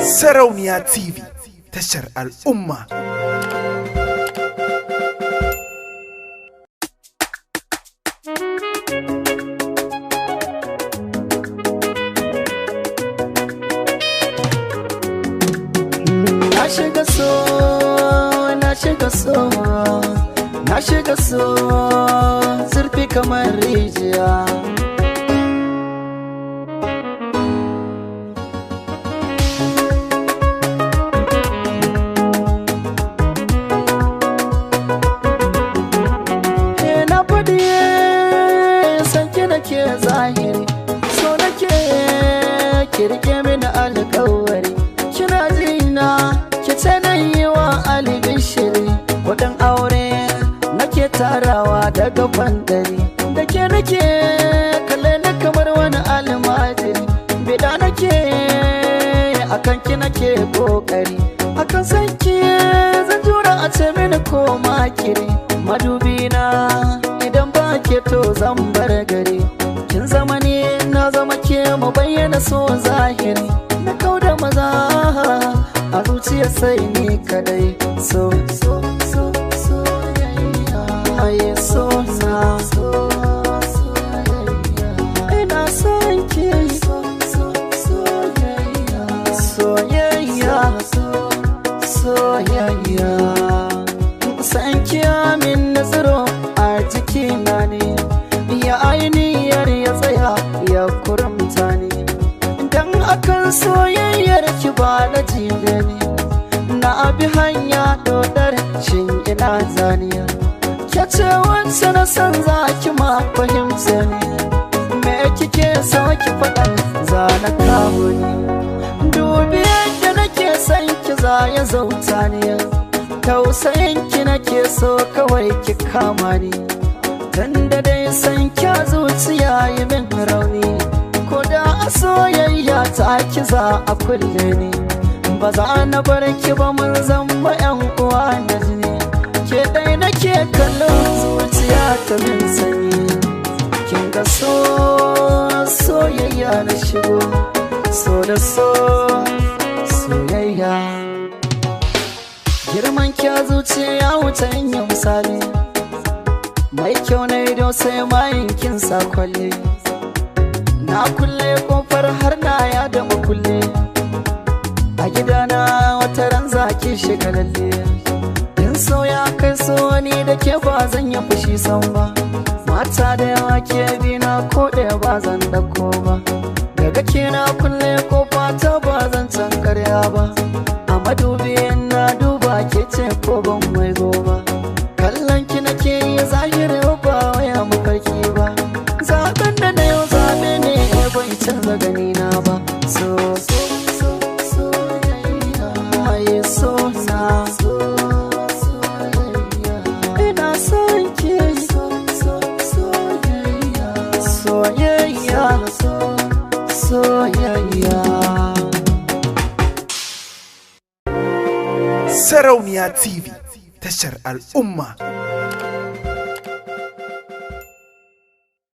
Sarauniya TV, tashar al'umma. Na shiga so, zurfi kamar rijiya. Na faɗi sanki nake zahiri, so nake kirke mini alƙawari. Kina jina ki na yi wa albishiri, kuɗin aure nake tarawa daga bandari. Da ke nake kalle na kamar wani almajiri, bida nake akan ki nake kokari. Akan sanki zan jura a ce mini ko makiri. Madubi na idan ba ke to zan bar gari. Kin zama ne na zama ke mu bayyana so zahiri. Na kauda maza a zuciya sai ni kadai. So aye so na ina son ki soyayya san ki min nazaro a jikina ne, ya ainihiyar ya tsaya ya kurumta ne. Dan akan soyayyar ki ba na jibe ne, na abi hanya dodar shin ina zaniya. Kyace wancan na san za ki ma fahimta ne, me kike so ki faɗa za na kawo ni. Dubi yadda nake son ki za ya zauta ne, tausayin ki nake so kawai ki kama ni. Tunda dai san kya zuciya yi min rauni, ko da a soyayya ta ki za a kulle ni. Ba za na bar ki ba mun zama 'yan uwa na jini. Ke dai nake kallon zuciya ta min sanyi. Kin ga soyayya na shigo, so da soyayya. Girman kya zuciya wuce yin misali, mai kyau na ido sai mayin kin sa kwalle. Na kulle kofar har na ya da makulle, a gidana wata ran zaki shiga lalle. So ya kai so ni da ke ba zan yi fushi san ba, mata da yawa ke bina ko ɗaya ba zan ɗauko ba. Daga ke na kulle kofa ta ba zan can karya ba, a madubi na duba ke ce ko ban mai goba. Kallon ki nake yi zahiri ba waya mafarki ba, zaɓen da na yau zaɓe ne bai canza gani na ba. Soyayya. Sarauniya TV, tashar al'umma.